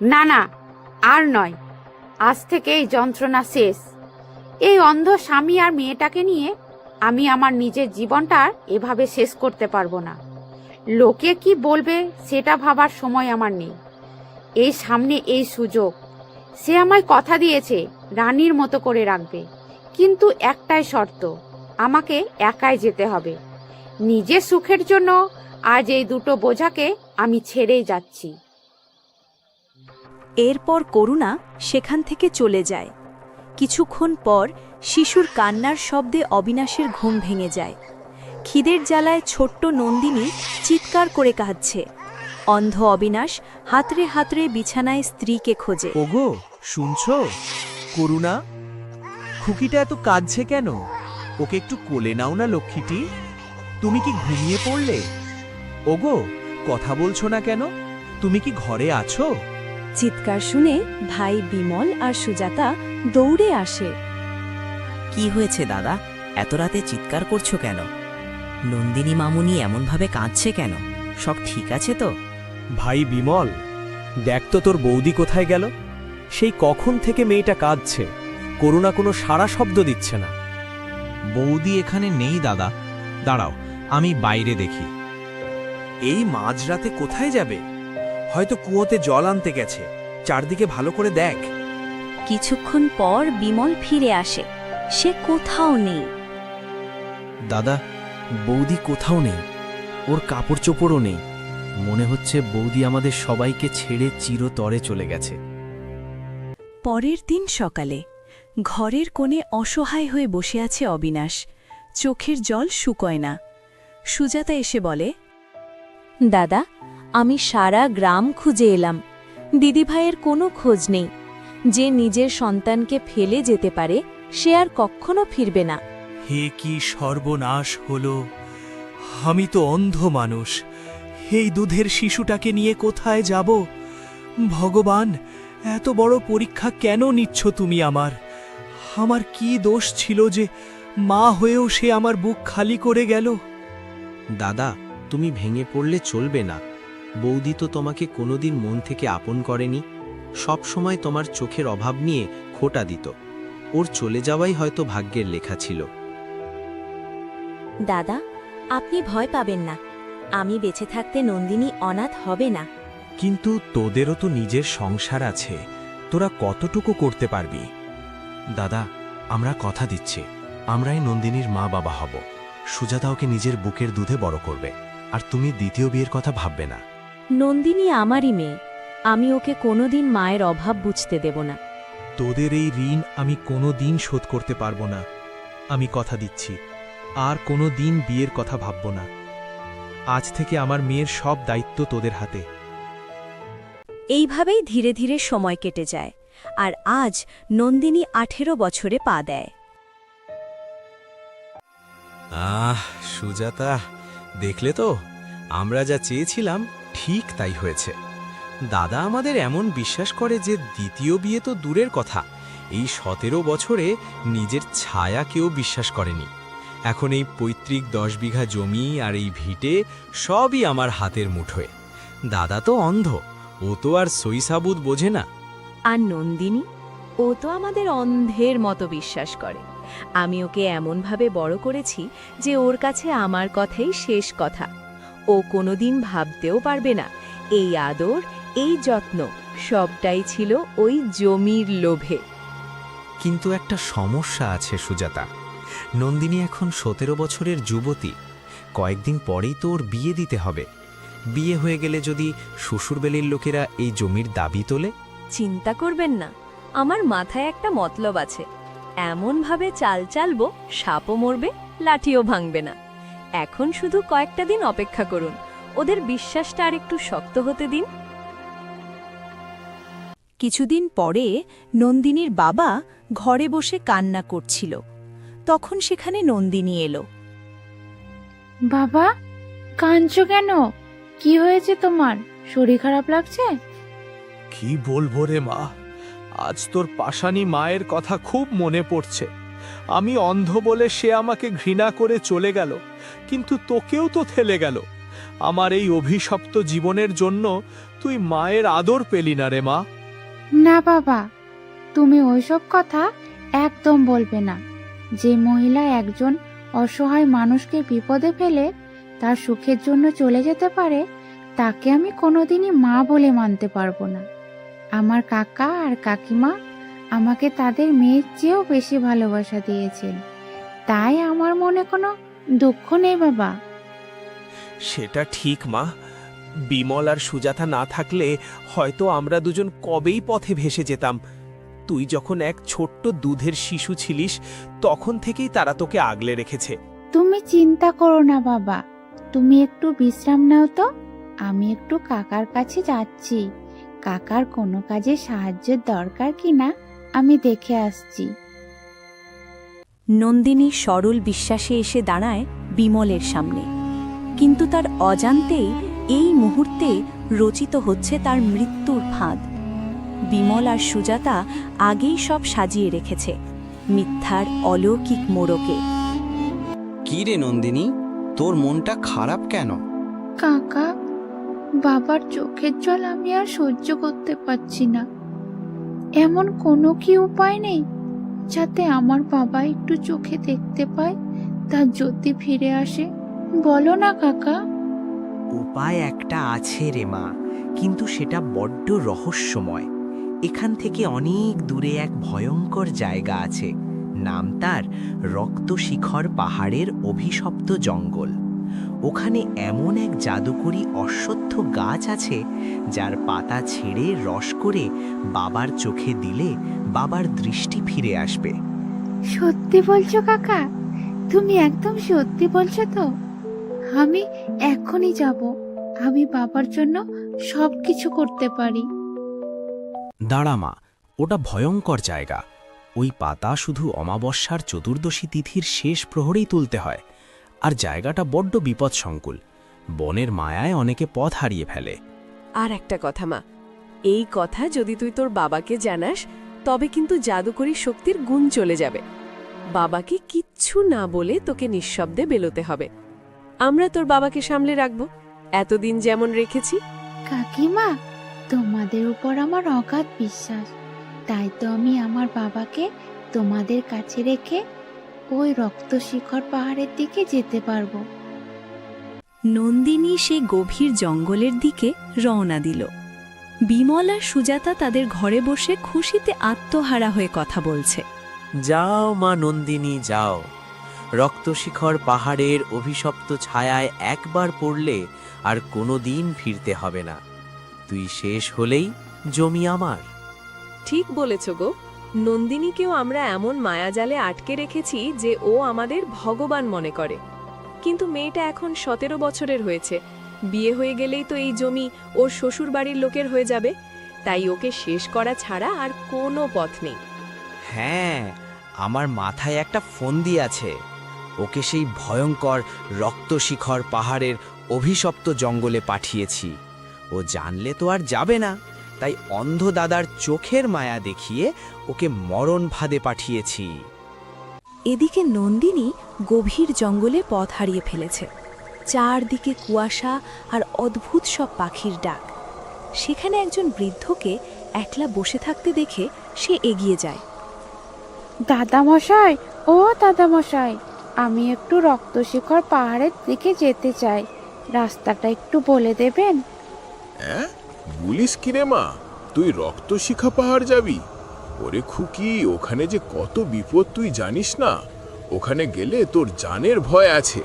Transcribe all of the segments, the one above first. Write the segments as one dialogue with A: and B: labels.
A: না না, আর নয়। আজ থেকে এই যন্ত্রণা শেষ। এই অন্ধ স্বামী আর মেয়েটাকে নিয়ে আমি আমার নিজের জীবনটা আর এভাবে শেষ করতে পারবো না। লোকে কি বলবে সেটা ভাবার সময় আমার নেই। এই সামনে এই সুযোগ। সে আমায় কথা দিয়েছে রানীর মতো করে রাখবে, কিন্তু একটাই শর্ত, আমাকে একাই যেতে হবে। নিজের সুখের জন্য আজ এই দুটো বোঝাকে আমি ছেড়েই যাচ্ছি।
B: এরপর করুণা সেখান থেকে চলে যায়। কিছুক্ষণ পর শিশুর কান্নার শব্দে অবিনাশের ঘুম ভেঙে যায়। খিদের জ্বালায় ছোট্ট নন্দিনী চিৎকার করে কাঁদছে। অন্ধ অবিনাশ হাতড়ে হাতড়ে বিছানায় স্ত্রীকে খোঁজে।
C: ওগো, শুনছো? করুণা, খুকিটা এত কাঁদছে কেন? ওকে একটু কোলে নাও না লক্ষ্মীটি। তুমি কি ঘুমিয়ে পড়লে? ওগো, কথা বলছো না কেন? তুমি কি ঘরে আছো?
B: চিৎকার শুনে ভাই বিমল আর সুজাতা দৌড়ে আসে।
D: কি হয়েছে দাদা, এত রাতে চিৎকার করছো কেন? নন্দিনী মামুনি এমনভাবে কাঁদছে কেন? সব ঠিক আছে তো?
C: ভাই বিমল, দেখ তো তোর বৌদি কোথায় গেল। সেই কখন থেকে মেয়েটা কাঁদছে, করুণা কোনো সাড়া শব্দ দিচ্ছে না।
E: বৌদি এখানে নেই দাদা, দাঁড়াও আমি বাইরে দেখি।
C: এই মাঝরাতে কোথায় যাবে? হয়তো কুয়োতে জল আনতে গেছে। চারদিকে ভালো করে দেখ।
B: কিছুক্ষণ পর বিমল ফিরে আসে। সে কোথাও নেই।
E: দাদা, বৌদি কোথাও নেই, ওর কাপড় চোপড়ও নেই। মনে হচ্ছে বৌদি আমাদের সবাইকে ছেড়ে চিরতরে চলে গেছে।
B: পরের দিন সকালে ঘরের কোণে অসহায় হয়ে বসে আছে অবিনাশ। চোখের জল শুকোয় না। সুজাতা এসে বলে, দাদা, আমি সারা গ্রাম খুঁজে এলাম, দিদিভাইয়ের কোনো খোঁজ নেই। যে নিজের সন্তানকে ফেলে যেতে পারে সে আর কখনো ফিরবে না।
C: হে কি সর্বনাশ হলো! আমি তো অন্ধ মানুষ, এই দুধের শিশুটাকে নিয়ে কোথায় যাব? ভগবান, এত বড় পরীক্ষা কেন নিচ্ছ তুমি আমার? আমার কি দোষ ছিল যে মা হয়েও সে আমার বুক খালি করে গেল?
E: দাদা, তুমি ভেঙে পড়লে চলবে না। বৌদি তো তোমাকে কোনোদিন মন থেকে আপন করেনি। সব সময় তোমার চোখের অভাব নিয়ে খোঁটা দিত। ওর চলে যাওয়াই হয়তো ভাগ্যের লেখা ছিল।
B: দাদা, আপনি ভয় পাবেন না। আমি বেঁচে থাকতে নন্দিনী অনাথ হবে না।
C: কিন্তু তোদেরও তো নিজের সংসার আছে, তোরা কতটুকু করতে পারবি?
E: দাদা, আমরা কথা দিচ্ছি, আমরাই নন্দিনীর মা বাবা হব। সুজাতা ওকে নিজের বুকের দুধে বড় করবে, আর তুমি দ্বিতীয় বিয়ের কথা ভাববে না।
B: নন্দিনী আমারই মেয়ে। আমি ওকে কোনোদিন মায়ের অভাব বুঝতে দেব না।
C: তোদের এই ঋণ আমি কোনো দিন শোধ করতে পারবো না। আমি কথা দিচ্ছি, আর কোনো দিন বিয়ের কথা ভাবব না। আজ থেকে আমার মেয়ের সব দায়িত্ব তোদের হাতে।
B: এইভাবেই ধীরে ধীরে সময় কেটে যায়, আর আজ নন্দিনী 18 বছরে পা দেয়।
E: সুজাতা, দেখলে তো, আমরা যা চেয়েছিলাম ঠিক তাই হয়েছে। দাদা আমাদের এমন বিশ্বাস করে যে দ্বিতীয় বিয়ে তো দূরের কথা, এই 17 বছরে নিজের ছায়া কেউ বিশ্বাস করেনি। এখন এই পৈতৃক 10 বিঘা জমি আর এই ভিটে সবই আমার হাতের মুঠোয়। দাদা তো অন্ধ, ও তো আর সই সাবুত বোঝে না।
B: আর নন্দিনী, ও তো আমাদের অন্ধের মতো বিশ্বাস করে। আমি ওকে এমনভাবে বড় করেছি যে ওর কাছে আমার কথাই শেষ কথা। ও কোনোদিন ভাবতেও পারবে না এই আদর, এই যত্ন সবটাই ছিল ওই জমির লোভে।
E: কিন্তু একটা সমস্যা আছে সুজাতা, নন্দিনী এখন 17 বছরের যুবতী। কয়েকদিন পরেই তো ওর বিয়ে দিতে হবে। বিয়ে হয়ে গেলে যদি শ্বশুরবাড়ির লোকেরা এই জমির দাবি তোলে?
B: চিন্তা করবেন না, আমার মাথায় একটা মতলব আছে। এমনভাবে চাল চালবো সাপও মরবে, লাঠিও ভাঙবে না। এখন শুধু কয়েকটা দিন অপেক্ষা করুন, ওদের বিশ্বাসটা আর একটু শক্ত হতে দিন। কিছুদিন পরে নন্দিনীর বাবা ঘরে বসে কান্না করছিল। তখন সেখানে নন্দিনী এলো।
A: বাবা, কাঁদছো কেন? কি হয়েছে তোমার? শরীর খারাপ লাগছে?
C: কি বলবো রে মা, আজ তোর পাশানি মায়ের কথা খুব মনে পড়ছে। আমি অন্ধ বলে সে আমাকে ঘৃণা করে চলে গেল, কিন্তু তোকেও তো ঠেলে গেল। আমার এই অভিশপ্ত জীবনের জন্য তুই মায়ের আদর পেলি না রে মা।
A: না বাবা, তুমি ওইসব কথা একদম বলবে না। যে মহিলা একজন অসহায় মানুষকে বিপদে ফেলে তার সুখের জন্য চলে যেতে পারে, তাকে আমি কোনোদিনই মা বলে মানতে পারবো না। আমার কাকা আর কাকিমা আমাকে তাদের মেয়ের চেয়েও বেশি ভালোবাসা দিয়েছেন, তাই আমার মনে কোনো দুঃখ নেই বাবা।
F: সেটা ঠিক মা, বিমল আর সুজাতা না থাকলে হয়তো আমরা দুজন কবেই পথে ভেসে যেতাম। তুই যখন এক ছোট্ট দুধের শিশু ছিলিস তখন থেকেই তারা তোকে আগলে রেখেছে।
A: তুমি চিন্তা করো না বাবা, তুমি একটু বিশ্রাম নাও তো। আমি একটু কাকার কাছে যাচ্ছি, কাকার কোনো কাজে সাহায্যের দরকার কিনা আমি দেখে আসছি।
B: নন্দিনী সরল বিশ্বাসে এসে দাঁড়ায় বিমলের সামনে, কিন্তু তার অজান্তেই এই মুহূর্তে রচিত হচ্ছে তার মৃত্যুর ফাঁদ। বিমল আর সুজাতা আগেই সব সাজিয়ে রেখেছে মিথ্যার অলৌকিক মোড়কে।
G: কি রে নন্দিনী, তোর মনটা খারাপ কেন?
A: কাকা, বাবার চোখের জল আমি আর সহ্য করতে পারছি না। এমন কোনো কি উপায় নেই যাতে আমার বাবা একটু চোখে দেখতে পায়, তার জ্যোতি ফিরে আসে? বলো না কাকা।
D: উপায় একটা আছে রে মা, কিন্তু সেটা বড্ড রহস্যময়। এখান থেকে অনেক দূরে এক ভয়ঙ্কর জায়গা আছে, নাম তার রক্তশিখর পাহাড়ের অভিশপ্ত জঙ্গল। ওখানে এমন এক জাদুকরী অশ্বত্থ গাছ আছে যার পাতা ছেড়ে রস করে বাবার চোখে দিলে বাবার দৃষ্টি ফিরে আসবে।
A: সত্যি বলছো কাকা? তুমি একদম সত্যি বলছো তো? আমি এখনই যাব, আমি বাবার জন্য সবকিছু করতে পারি।
E: দাঁড়া মা, ওটা ভয়ঙ্কর জায়গা। ওই পাতা শুধু অমাবস্যার চতুর্দশী তিথির শেষ প্রহরেই তুলতে হয়, আর জায়গাটা বড্ড বিপদসংকুল। বনের মায়ায় অনেকে পথ হারিয়ে ফেলে।
H: আর একটা কথা মা, এই কথা যদি তুই তোর বাবাকে জানাস তবে কিন্তু জাদুকরী শক্তির গুণ চলে যাবে। বাবাকে কিচ্ছু না বলে তোকে নিঃশব্দে বেরোতে হবে। আমরা তোর বাবাকে সামলে রাখব, এতদিন যেমন রেখেছি।
A: কাকিমা, তোমাদের উপর আমার অগাধ বিশ্বাস, তাই তো আমি আমার বাবাকে তোমাদের কাছে রেখে ওই রক্তশিখর পাহাড়ের দিকে যেতে পারবো।
B: নন্দিনী সেই গভীর জঙ্গলের দিকে রওনা দিল। বিমল আর সুজাতা তাদের ঘরে বসে খুশিতে আত্মহারা হয়ে কথা বলছে।
D: যাও মা নন্দিনী, যাও। রক্তশিখর পাহাড়ের অভিশপ্ত ছায়ায় একবার পড়লে আর কোনোদিন ফিরতে হবে না। তুই শেষ হলেই জমি আমার।
H: ঠিক বলেছ গো, নন্দিনীকেও আমরা এমন মায়াজালে আটকে রেখেছি যে ও আমাদের ভগবান মনে করে। কিন্তু মেয়েটা এখন 17 বছরের হয়েছে, বিয়ে হয়ে গেলেই তো এই জমি ওর শ্বশুর বাড়ির লোকের হয়ে যাবে। তাই ওকে শেষ করা ছাড়া আর কোনো পথ নেই।
G: হ্যাঁ, আমার মাথায় একটা ফন্দি আছে। ওকে সেই ভয়ঙ্কর রক্তশিখর পাহাড়ের অভিশপ্ত জঙ্গলে পাঠিয়েছি। ও জানলে তো আর যাবে না, তাই অন্ধ দাদার চোখের মায়া দেখিয়ে ওকে মরণ ফাঁদে পাঠিয়েছি।
B: এদিকে নন্দিনী গভীর জঙ্গলে পথ হারিয়ে ফেলেছে। চারদিকে কুয়াশা আর অদ্ভুত সব পাখির ডাক। সেখানে একজন বৃদ্ধকে একলা বসে থাকতে দেখে সে এগিয়ে যায়।
A: দাদামশাই, ও দাদামশাই, আমি একটু রক্তশিখর পাহাড়ের দিকে যেতে চাই, রাস্তাটা একটু বলে দেবেন?
I: হ্যাঁ, বলিস কিরে মা, তুই রক্তশিখা পাহাড় যাবি? ওরে খুকি, ওখানে যে কত বিপদ তুই জানিস না। ওখানে গেলে তোর জানের ভয় আছে।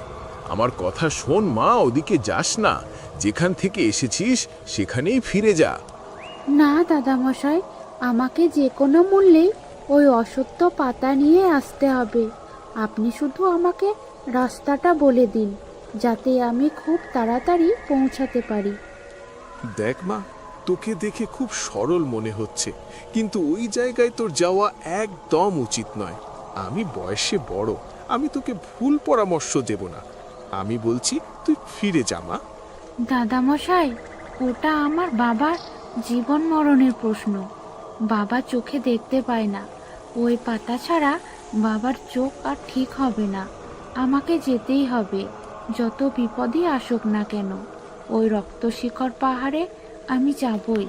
I: আমার কথা শোন মা, ওদিকে যাস না। যেখান থেকে এসেছিস সেখানেই ফিরে যা।
A: না দাদামশাই, আমাকে যে কোনো মূল্যেই ওই অসত্য পাতা নিয়ে আসতে হবে। আপনি শুধু আমাকে রাস্তাটা বলে দিন, যাতে আমি খুব তাড়াতাড়ি পৌঁছাতে পারি।
I: দেখ মা, তোকে দেখে খুব সরল মনে হচ্ছে, কিন্তু ওই জায়গায় তোর যাওয়া একদম উচিত নয়। আমি বয়সে বড়, আমি তোকে ভুল পরামর্শ দেব না। আমি বলছি তুই ফিরে যা মা।
A: দাদামশাই, ওটা আমার বাবার জীবন মরণের প্রশ্ন। বাবা চোখে দেখতে পায় না, ওই পাতা ছাড়া বাবার চোখ আর ঠিক হবে না। আমাকে যেতেই হবে, যত বিপদই আসুক না কেন। ওই রক্তশিখর পাহাড়ে আমি যাবই।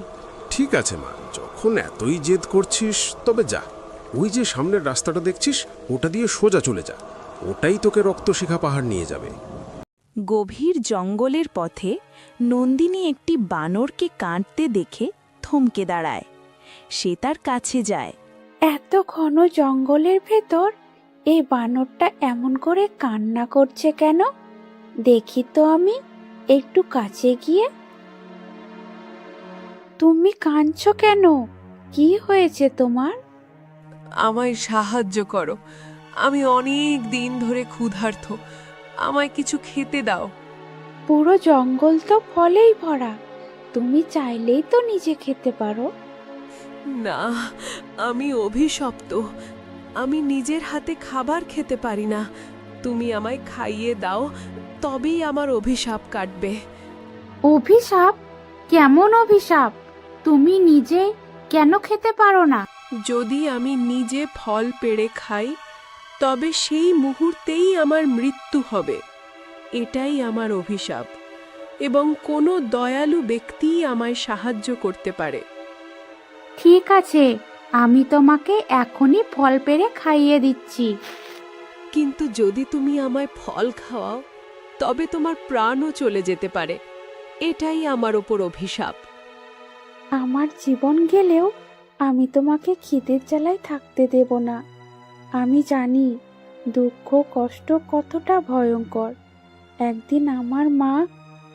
J: ঠিক আছে মা, যখন এতই জেদ করছিস তবে যা। ওই যে সামনের রাস্তাটা দেখছিস, ওটা দিয়ে সোজা চলে যা। ওটাই তোকে রক্তশিখা পাহাড় নিয়ে যাবে।
B: গভীর জঙ্গলের পথে নন্দিনী একটি বানরকে কাঁদতে দেখে থমকে দাঁড়ায়। সে তার কাছে যায়।
A: এত ঘন জঙ্গলের ভেতর এই বানরটা এমন করে কান্না করছে কেন? দেখি তো আমি একটু কাছে গিয়ে। তুমি কাঁদছো কেন? কি হয়েছে তোমার?
H: আমায় সাহায্য করো, আমি অনেক দিন ধরে ক্ষুধার্ত, আমায় কিছু খেতে দাও।
A: পুরো জঙ্গল তো ফলেই ভরা, তুমি চাইলেই তো নিজে খেতে পারো।
H: না, আমি অভিশপ্ত, আমি নিজের হাতে খাবার খেতে পারি না। তুমি আমায় খাইয়ে দাও, তবেই আমার অভিশাপ কাটবে।
A: অভিশাপ? কেমন অভিশাপ? তুমি নিজে কেন খেতে পারো না?
H: যদি আমি নিজে ফল পেড়ে খাই, তবে সেই মুহূর্তেই আমার মৃত্যু হবে। এটাই আমার অভিশাপ, এবং কোনো দয়ালু ব্যক্তিই আমায় সাহায্য করতে পারে।
A: ঠিক আছে, আমি তোমাকে এখনই ফল পেড়ে খাইয়ে দিচ্ছি।
H: কিন্তু যদি তুমি আমায় ফল খাওয়াও, তবে তোমার প্রাণও চলে যেতে পারে। এটাই আমার ওপর অভিশাপ।
A: আমার জীবন গেলেও আমি তোমাকে খিদের জ্বালায় থাকতে দেব না। আমি জানি দুঃখ কষ্ট কতটা ভয়ঙ্কর। একদিন আমার মা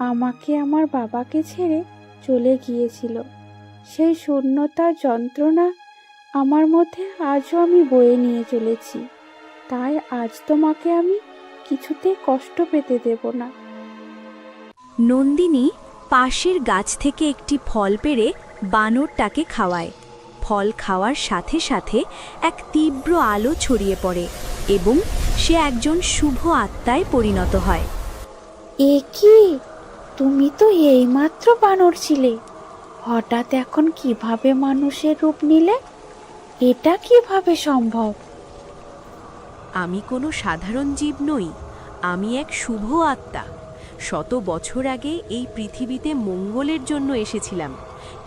A: আমাকে আমার বাবাকে ছেড়ে চলে গিয়েছিল। সেই শূন্যতার যন্ত্রণা আমার মধ্যে আজও আমি বয়ে নিয়ে চলেছি। তাই আজ তোমাকে আমি কিছুতেই কষ্ট পেতে দেব না।
B: নন্দিনী পাশের গাছ থেকে একটি ফল পেড়ে বানরটাকে খাওয়ায়। ফল খাওয়ার সাথে সাথে এক তীব্র আলো ছড়িয়ে পড়ে এবং সে একজন শুভ আত্মায় পরিণত হয়।
A: এ কি? তুমি তো এইমাত্র বানর ছিলে, হঠাৎ এখন কিভাবে মানুষের রূপ নিলে? এটা কিভাবে সম্ভব?
B: আমি কোনো সাধারণ জীব নই, আমি এক শুভ আত্মা। শত বছর আগে এই পৃথিবীতে মঙ্গলের জন্য এসেছিলাম,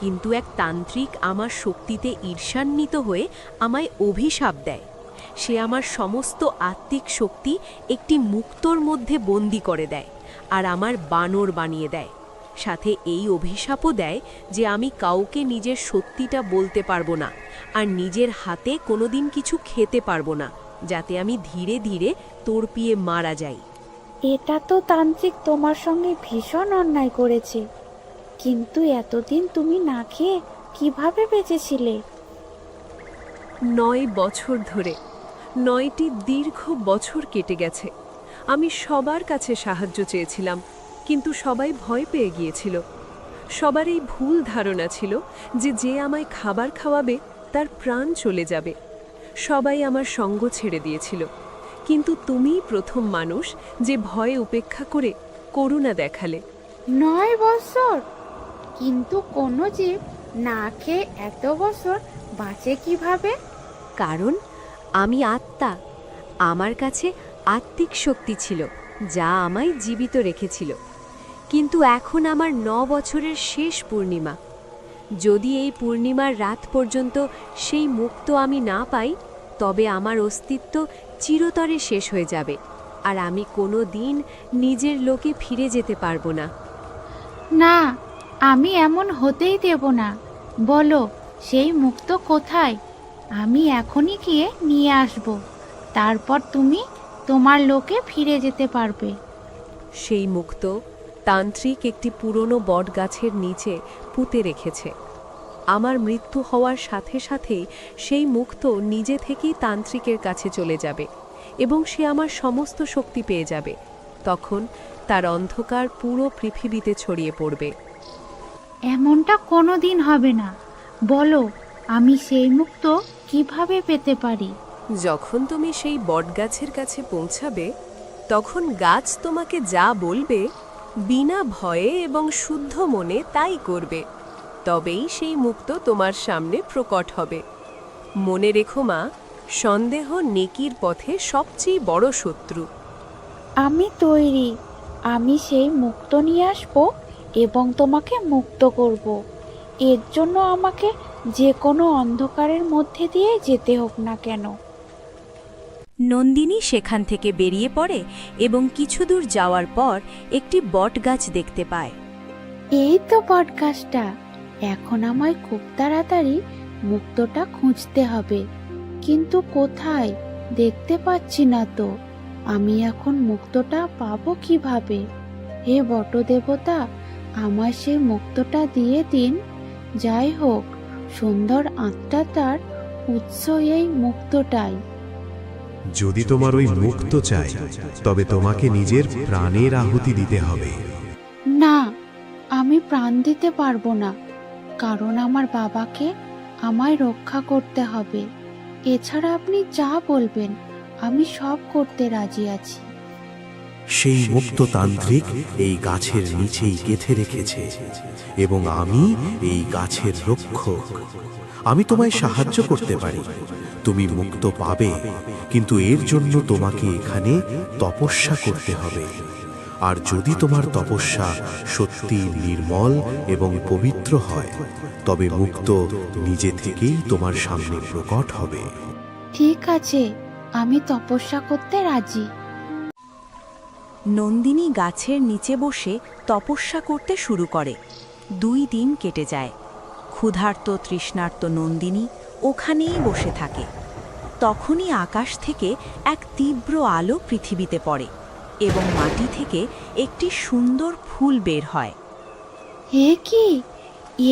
B: কিন্তু এক তান্ত্রিক আমার শক্তিতে ঈর্ষান্বিত হয়ে আমায় অভিশাপ দেয়। সে আমার সমস্ত আত্মিক শক্তি একটি মুক্তোর মধ্যে বন্দি করে দেয় আর আমার বানর বানিয়ে দেয়। সাথে এই অভিশাপও দেয় যে আমি কাউকে নিজের সত্যিটা বলতে পারবো না আর নিজের হাতে কোনোদিন কিছু খেতে পারবো না, যাতে আমি ধীরে ধীরে তড়পিয়ে মারা যাই।
A: এটা তো তান্ত্রিক তোমার সঙ্গে ভীষণ অন্যায় করেছে। কিন্তু এতদিন তুমি না খেয়ে কিভাবে বেঁচেছিলে?
H: 9 বছর ধরে, 9টি দীর্ঘ বছর কেটে গেছে। আমি সবার কাছে সাহায্য চেয়েছিলাম, কিন্তু সবাই ভয় পেয়ে গিয়েছিল। সবার এই ভুল ধারণা ছিল যে যে আমায় খাবার খাওয়াবে তার প্রাণ চলে যাবে। সবাই আমার সঙ্গ ছেড়ে দিয়েছিল, কিন্তু তুমিই প্রথম মানুষ যে ভয় উপেক্ষা করে করুণা দেখালে।
A: 9 বছর? কিন্তু কোনো জীব না খেয়ে এত বছর বাঁচে কিভাবে?
B: কারণ আমি আত্মা, আমার কাছে আত্মিক শক্তি ছিল যা আমায় জীবিত রেখেছিল। কিন্তু এখন আমার 9 বছরের শেষ পূর্ণিমা। যদি এই পূর্ণিমার রাত পর্যন্ত সেই মুক্ত আমি না পাই, তবে আমার অস্তিত্ব চিরতরে শেষ হয়ে যাবে আর আমি কোনো দিন নিজের লোকে ফিরে যেতে পারবো না।
A: না, আমি এমন হতেই দেব না। বলো, সেই মুক্ত কোথায়? আমি এখনই গিয়ে নিয়ে আসব। তারপর তুমি তোমার লোকে ফিরে যেতে পারবে।
H: সেই মুক্ত তান্ত্রিক একটি পুরনো বটগাছের নিচে পুঁতে রেখেছে। আমার মৃত্যু হওয়ার সাথে সাথেই সেই মুক্ত নিজে থেকেই তান্ত্রিকের কাছে চলে যাবে এবং সে আমার সমস্ত শক্তি পেয়ে যাবে। তখন তার অন্ধকার পুরো পৃথিবীতে ছড়িয়ে পড়বে।
A: এমনটা কোনো দিন হবে না। বলো, আমি সেই মুক্ত কিভাবে পেতে পারি?
H: যখন তুমি সেই বটগাছের কাছে পৌঁছাবে, তখন গাছ তোমাকে যা বলবে বিনা ভয়ে এবং শুদ্ধ মনে তাই করবে। তবেই সেই মুক্ত তোমার সামনে প্রকট হবে। মনে রেখো মা, সন্দেহ নেকির পথে সবচেয়ে বড় শত্রু।
A: আমি তৈরি। আমি সেই মুক্ত নিয়ে আসব এবং তোমাকে মুক্ত করব। এর জন্য আমাকে যে কোনো অন্ধকারের মধ্যে দিয়ে যেতে হোক না কেন।
B: নন্দিনী সেখান থেকে বেরিয়ে পড়ে এবং কিছু দূর যাওয়ার পর একটি বটগাছ দেখতে পায়।
A: এই তো বটগাছটা, এখন আমায় খুব তাড়াতাড়ি মুক্তটা খুঁজতে হবে, কিন্তু কোথায় দেখতে পাচ্ছি না তো। আমি এখন মুক্তটা পাবো কিভাবে? হে বটদেবতা, আমার সেই মুক্তটা দিয়ে দিন। যাই হোক, সুন্দর আত্মাটার উৎস এই মুক্তটাই।
K: যদি তোমার ওই মুক্ত চাই, তবে তোমাকে নিজের প্রাণের আহুতি দিতে হবে।
A: না, আমি প্রাণ দিতে পারবো না, কারণ আমার বাবাকে আমায় রক্ষা করতে হবে। এছাড়া আপনি যা বলবেন আমি সব করতে রাজি আছি।
K: সেই মুক্ততান্ত্রিক এই গাছের নিচেই গেঁথে রেখেছে এবং আমি এই গাছের রক্ষক। আমি তোমায় সাহায্য করতে পারি, তুমি মুক্ত পাবে, কিন্তু এর জন্য তোমাকে এখানে তপস্যা করতে হবে। আর যদি তোমার তপস্যা সত্যি নির্মল এবং পবিত্র হয়, তবে মুক্ত নিজে থেকেই তোমার সামনে প্রকট হবে।
A: ঠিক আছে, আমি তপস্যা করতে রাজি।
B: নন্দিনী গাছের নিচে বসে তপস্যা করতে শুরু করে। 2 দিন কেটে যায়। ক্ষুধার্ত তৃষ্ণার্ত নন্দিনী ওখানেই বসে থাকে। তখনই আকাশ থেকে এক তীব্র আলো পৃথিবীতে পড়ে এবং মাটি থেকে একটি সুন্দর ফুল বের হয়।
A: হে কি,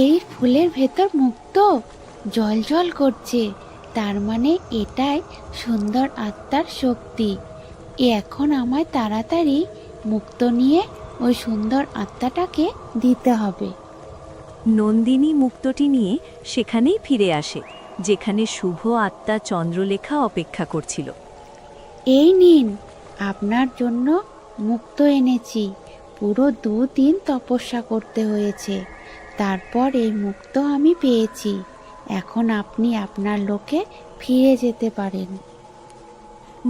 A: এই ফুলের ভেতর মুক্ত জল জল করছে, তার মানে এটাই সুন্দর আত্মার শক্তি। এখন আমায় তাড়াতাড়ি মুক্ত নিয়ে ওই সুন্দর আত্মাটাকে দিতে হবে।
B: নন্দিনী মুক্তটি নিয়ে সেখানেই ফিরে আসে, যেখানে শুভ আত্মা চন্দ্রলেখা অপেক্ষা করছিল।
A: এই নিন, আপনার জন্য মুক্ত এনেছি। পুরো 2 দিন তপস্যা করতে হয়েছে, তারপর এই মুক্ত আমি পেয়েছি। এখন আপনি আপনার লোকে ফিরে যেতে পারেন।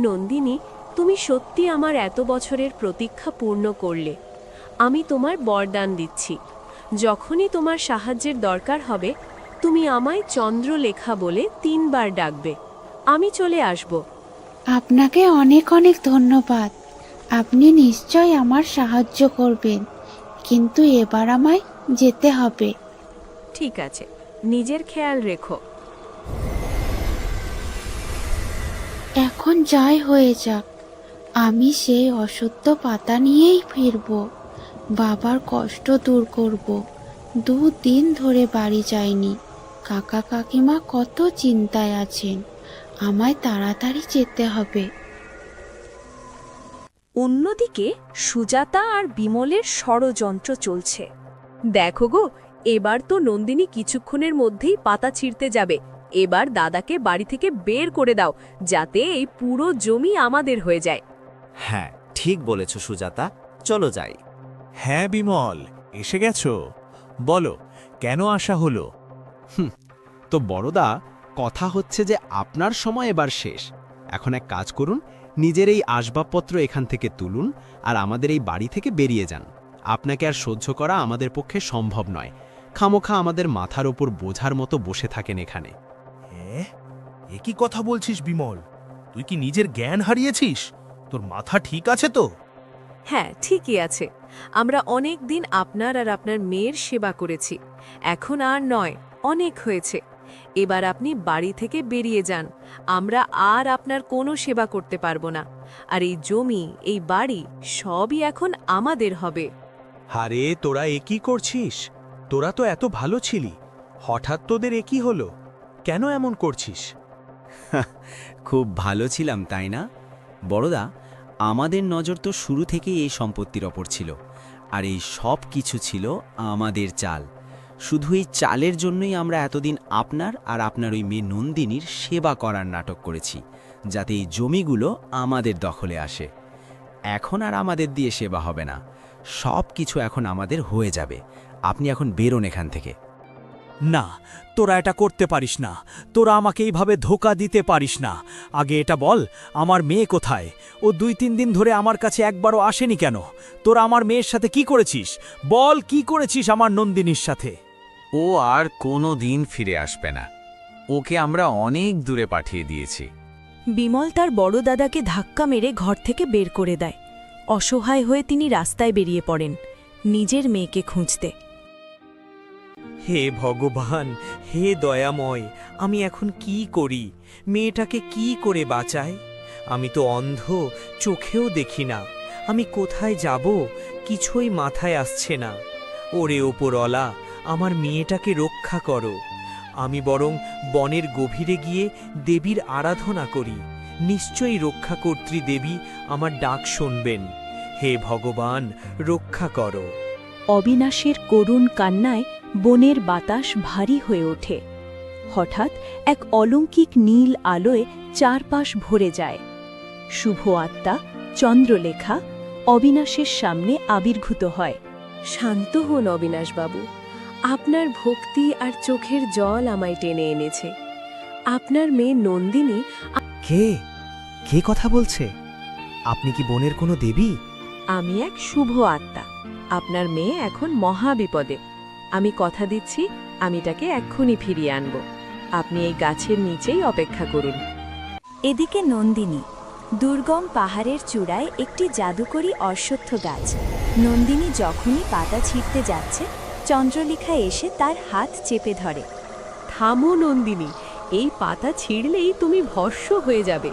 H: নন্দিনী, তুমি সত্যি আমার এত বছরের প্রতীক্ষা পূর্ণ করলে। আমি তোমার বরদান দিচ্ছি, যখনই তোমার সাহায্যের দরকার হবে তুমি আমায় চন্দ্রলেখা বলে 3 বার ডাকবে, আমি চলে আসব।
A: আপনাকে অনেক অনেক ধন্যবাদ। আপনি নিশ্চয় আমার সাহায্য করবেন, কিন্তু এবার আমায় যেতে হবে।
H: ঠিক আছে, নিজের খেয়াল রেখো।
A: এখন যাই হয়ে যাক, আমি সেই অসত্য পাতা নিয়েই ফিরব। বাবার কষ্ট দূর করব। 2 দিন ধরে বাড়ি যাইনি। কাকা কাকিমা কত চিন্তায় আছেন। আমায় তাড়াতাড়ি যেতে হবে।
B: অন্যদিকে সুজাতা আর বিমলের ষড়যন্ত্র চলছে।
H: দেখো গো, এবার তো নন্দিনী কিছুক্ষণের মধ্যেই পাতা ছিঁড়তে যাবে। এবার দাদাকে বাড়ি থেকে বের করে দাও, যাতে এই পুরো জমি আমাদের হয়ে যায়।
G: হ্যাঁ, ঠিক বলেছ সুজাতা, চলো যাই।
C: হ্যাঁ বিমল, এসে গেছো? বলো, কেন আসা হলো?
E: তো বড়দা, কথা হচ্ছে যে আপনার সময় এবার শেষ। এখন এক কাজ করুন, নিজের এই আসবাবপত্র এখান থেকে তুলুন আর আমাদের এই বাড়ি থেকে বেরিয়ে যান। আপনাকে আর সহ্য করা আমাদের পক্ষে সম্ভব নয়। খামোখা আমাদের মাথার ওপর বোঝার মতো বসে থাকেন এখানে।
C: এ কি কথা বলছিস বিমল? তুই কি নিজের জ্ঞান হারিয়েছিস? তোর মাথা ঠিক আছে তো?
H: হ্যাঁ, ঠিকই আছে। আমরা অনেক দিন আপনার আর আপনার মেয়ের সেবা করেছি, এখন আর নয়, অনেক হয়েছে। এবার আপনি বাড়ি থেকে বেরিয়ে যান। আমরা আর আপনার কোনো সেবা করতে পারবো না। আর এই জমি, এই বাড়ি সবই এখন আমাদের হবে।
C: আরে তোরা এ কি করছিস? তোরা তো এত ভালো ছিলি, হঠাৎ তোদের এ কি হলো? কেন এমন করছিস?
G: খুব ভালো ছিলাম, তাই না বড়দা? আমাদের নজর তো শুরু থেকেই এই সম্পত্তির ওপর ছিল, আর এই সব কিছু ছিল আমাদের চাল। শুধু এই চালের জন্যই আমরা এতদিন আপনার আর আপনার ওই মেয়ে নন্দিনীর সেবা করার নাটক করেছি, যাতে এই জমিগুলো আমাদের দখলে আসে। এখন আর আমাদের দিয়ে সেবা হবে না, সব কিছু এখন আমাদের হয়ে যাবে। আপনি এখন বেরোন এখান থেকে।
C: না, তোরা এটা করতে পারিস না। তোরা আমাকে এইভাবে ধোঁকা দিতে পারিস না। আগে এটা বল, আমার মেয়ে কোথায়? ও 2-3 দিন ধরে আমার কাছে একবারও আসেনি কেন? তোরা আমার মেয়ের সাথে কি করেছিস? বল, কি করেছিস আমার নন্দিনীর সাথে?
G: ও আর কোনো দিন ফিরে আসবে না। ওকে আমরা অনেক দূরে পাঠিয়ে দিয়েছি।
B: বিমল তার বড় দাদাকে ধাক্কা মেরে ঘর থেকে বের করে দেয়। অসহায় হয়ে তিনি রাস্তায় বেরিয়ে পড়েন নিজের মেয়েকে খুঁজতে।
C: হে ভগবান, হে দয়াময়, আমি এখন কি করি? মেয়েটাকে কি করে বাঁচাই? আমি তো অন্ধ, চোখেও দেখি না। আমি কোথায় যাব কিছুই মাথায় আসছে না। ওরে ওপরওয়ালা, আমার মেয়েটাকে রক্ষা করো। আমি বরং বনের গভীরে গিয়ে দেবীর আরাধনা করি। নিশ্চয়ই রক্ষাকর্ত্রী দেবী আমার ডাক শুনবেন। হে ভগবান, রক্ষা করো।
B: অবিনাশের করুণ কান্নায় বনের বাতাস ভারী হয়ে ওঠে। হঠাৎ এক অলৌকিক নীল আলোয় চারপাশ ভরে যায়। শুভ আত্মা চন্দ্রলেখা অবিনাশের সামনে আবির্ভূত হয়।
H: শান্ত হন অবিনাশবাবু, আপনার ভক্তি আর চোখের জল আমায় টেনে এনেছে। আপনার মেয়ে নন্দিনী
C: কে কথা বলছে? আপনি কি বনের কোনো দেবী?
H: আমি এক শুভ আত্মা। আপনার মেয়ে এখন মহাবিপদে। আমি কথা দিচ্ছি, আমি তাকে এক্ষুনি ফিরিয়ে আনব। আপনি এই গাছের নিচেই অপেক্ষা করুন।
B: এদিকে নন্দিনী দুর্গম পাহাড়ের চূড়ায় একটি জাদুকরী অশ্বত্থ গাছ। নন্দিনী যখনই পাতা ছিঁড়তে যাচ্ছে, চন্দ্রলেখা এসে তার হাত চেপে ধরে।
H: থামো নন্দিনী, এই পাতা ছিঁড়লেই তুমি ভস্ম হয়ে যাবে।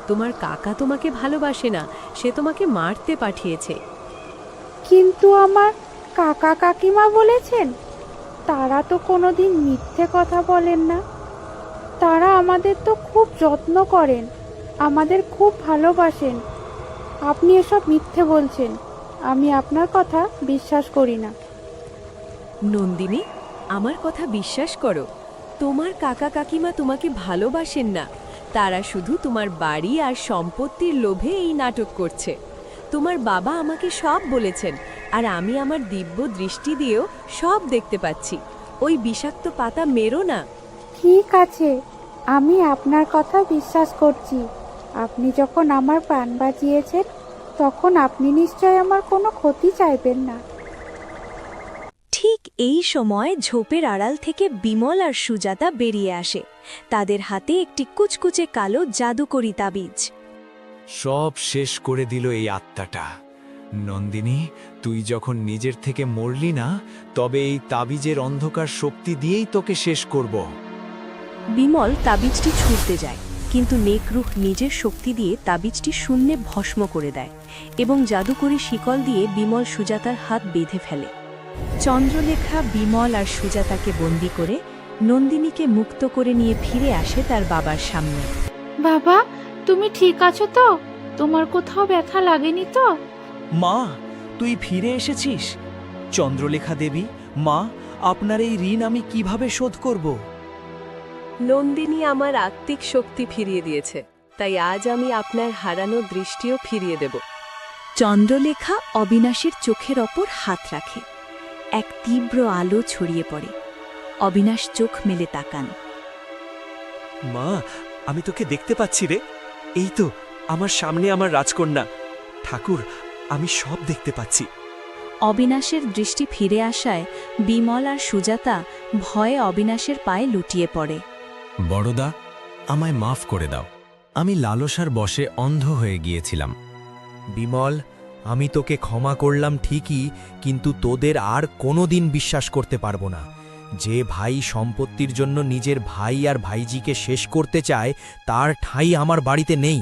H: তোমার কাকা তোমাকে ভালোবাসে না, সে তোমাকে মারতে পাঠিয়েছে।
A: কিন্তু আমার কাকা কাকিমা বলেছেন, তারা তো কোনোদিন মিথ্যে কথা বলেন না। তারা আমাদের তো খুব যত্ন করেন, আমাদের খুব ভালোবাসেন। আপনি এসব মিথ্যে বলছেন, আমি আপনার কথা বিশ্বাস করি না।
H: নন্দিনী, আমার কথা বিশ্বাস করো। তোমার কাকা কাকিমা তোমাকে ভালোবাসেন না, তারা শুধু তোমার বাড়ি আর সম্পত্তির লোভে এই নাটক করছে। তোমার বাবা আমাকে সব বলেছেন, আর আমি আমার দিব্য দৃষ্টি দিয়েও সব দেখতে পাচ্ছি। ওই বিষাক্ত পাতা মেরো না।
A: ঠিক আছে, আমি আপনার কথা বিশ্বাস করছি। আপনি যখন আমার প্রাণ বাঁচিয়েছেন, তখন আপনি নিশ্চয় আমার কোনো ক্ষতি চাইবেন না।
B: ঠিক এই সময় ঝোপের আড়াল থেকে বিমল আর সুজাতা বেরিয়ে আসে। তাদের হাতে একটি কুচকুচে কালো জাদুকরি তাবিজ।
E: সব শেষ করে দিল এই আত্মাটা। নন্দিনী, তুই যখন নিজের থেকে মরলি না, তবে এই তাবিজের অন্ধকার শক্তি দিয়েই তোকে শেষ করব।
B: বিমল তাবিজটি ছুঁড়তে যায়, কিন্তু নেকরুহ নিজের শক্তি দিয়ে তাবিজটি শূন্যে ভস্ম করে দেয় এবং জাদুকরি শিকল দিয়ে বিমল সুজাতার হাত বেঁধে ফেলে। চন্দ্রলেখা বিমল আর সুজাতাকে বন্দি করে নন্দিনীকে মুক্ত করে নিয়ে ফিরে আসে তার বাবার সামনে।
A: বাবা, তুমি ঠিক আছো তো? তোমার কোথাও ব্যথা লাগেনি তো?
C: মা, তুই ফিরে এসেছিস? চন্দ্রলেখা দেবী, মা, আপনার এই ঋণ আমি কিভাবে শোধ করব?
H: নন্দিনী আমার আত্মিক শক্তি ফিরিয়ে দিয়েছে, তাই আজ আমি আপনার হারানো দৃষ্টিও ফিরিয়ে দেব।
B: চন্দ্রলেখা অবিনাশের চোখের ওপর হাত রাখে। এক তীব্র আলো ছড়িয়ে পড়ে। অবিনাশ চোখ মেলে তাকান।
C: মা, আমি তোকে দেখতে পাচ্ছি রে। এই তো আমার সামনে আমার রাজকন্যা। ঠাকুর, আমি সব দেখতে পাচ্ছি।
B: অবিনাশের দৃষ্টি ফিরে আসায় বিমল আর সুজাতা ভয়ে অবিনাশের পায়ে লুটিয়ে পড়ে।
E: বড়দা, আমায় মাফ করে দাও। আমি লালসার বশে অন্ধ হয়ে গিয়েছিলাম।
C: বিমল, আমি তোকে ক্ষমা করলাম ঠিকই, কিন্তু তোদের আর কোনোদিন বিশ্বাস করতে পারবো না। যে ভাই সম্পত্তির জন্য নিজের ভাই আর ভাইজিকে শেষ করতে চায়, তার ঠাঁই আমার বাড়িতে নেই।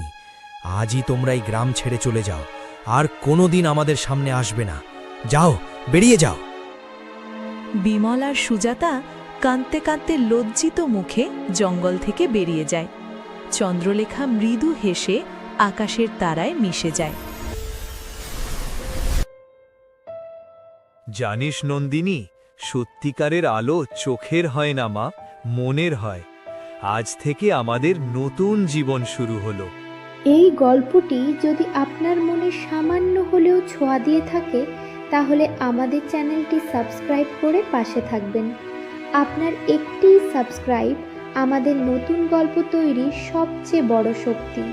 C: আজই তোমরা এই গ্রাম ছেড়ে চলে যাও, আর কোনোদিন আমাদের সামনে আসবে না। যাও, বেরিয়ে যাও।
B: বিমল আর সুজাতা কাঁদতে কাঁদতে লজ্জিত মুখে জঙ্গল থেকে বেরিয়ে যায়। চন্দ্রলেখা মৃদু হেসে আকাশের তারায় মিশে যায়।
C: জানিস নন্দিনী, সত্যিকারের আলো চোখের হয় না মা, মনের হয়। আজ থেকে আমাদের নতুন জীবন শুরু হলো।
L: এই গল্পটি যদি আপনার মনে সামান্য হলেও ছোঁয়া দিয়ে থাকে, তাহলে আমাদের চ্যানেলটি সাবস্ক্রাইব করে পাশে থাকবেন। আপনার একটি সাবস্ক্রাইব আমাদের নতুন গল্প তৈরির সবচেয়ে বড় শক্তি।